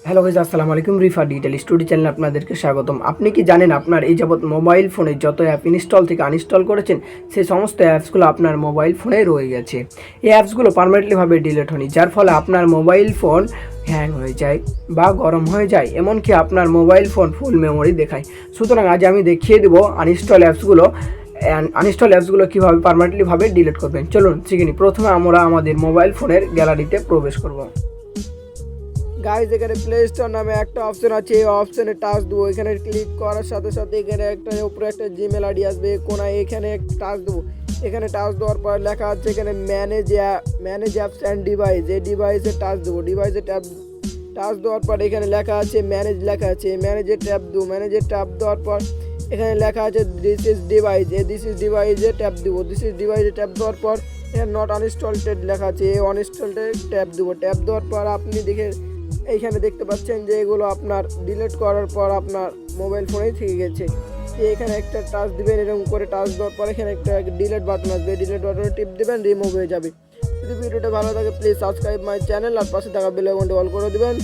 Hello guys, আসসালামু আলাইকুম। Rifa digital studio চ্যানেলে আপনাদেরকে স্বাগতম। আপনি কি জানেন আপনার এই যাবৎ মোবাইল ফোনে যত অ্যাপ ইনস্টল থেকে আনইনস্টল করেছেন সেই সমস্ত অ্যাপসগুলো আপনার মোবাইল ফোনে রয়ে গেছে। এই অ্যাপসগুলো পার্মানেন্টলিভাবে ডিলিট হয়নি, যার ফলে আপনার মোবাইল ফোন হ্যাং হয়ে যায় বা গরম হয়ে যায়, এমনকি আপনার মোবাইল ফোন ফুল মেমোরি দেখায়। সুতরাং আজ আমি দেখিয়ে দেবো আনইনস্টল অ্যাপসগুলো কীভাবে পার্মানেন্টলিভাবে ডিলিট করবেন। চলুন শিখে নিই। প্রথমে আমরা আমাদের মোবাইল ফোনের গ্যালারিতে প্রবেশ করব। গাইজ, এখানে প্লে স্টোর নামে একটা অপশন আছে, এই অপশনে টাচ দেবো। এখানে ক্লিক করার সাথে সাথে এখানে একটা উপরে একটা জিমেল আইডি আসবে কোনায়, এখানে টাচ দেবো। এখানে টাচ দেওয়ার পর লেখা আছে এখানে ম্যানেজ অ্যাপস অ্যান্ড ডিভাইস, এই ডিভাইসে টাচ দেবো। ডিভাইসে টাচ দেওয়ার পর এখানে লেখা আছে ম্যানেজে ট্যাপ দেবো। ম্যানেজে ট্যাপ দেওয়ার পর এখানে লেখা আছে দিস ইজ ডিভাইসে ট্যাপ দেবো। ডিভাইসে ট্যাপ দেওয়ার পর এখানে নট আনইনস্টলড লেখা আছে, এই অনইনস্টলডে ট্যাপ দেবো। ট্যাপ দেওয়ার পর আপনি এইখানে দেখতে পাচ্ছেন যে এগুলো আপনার ডিলিট করার পর আপনার মোবাইল ফোনেই থেকে গেছে। এখানে একটা টাচ দিবেন, এরকম করে টাচ দেওয়ার পর এখানে একটা ডিলিট বাটন আসবে, ডিলিট বাটনে টিপ দেবেন, রিমুভ হয়ে যাবে। যদি ভিডিওটা ভালো থাকে প্লিজ সাবস্ক্রাইব মাই চ্যানেল আর পাশে থাকা বেল আইকনটি অল করে দেবেন।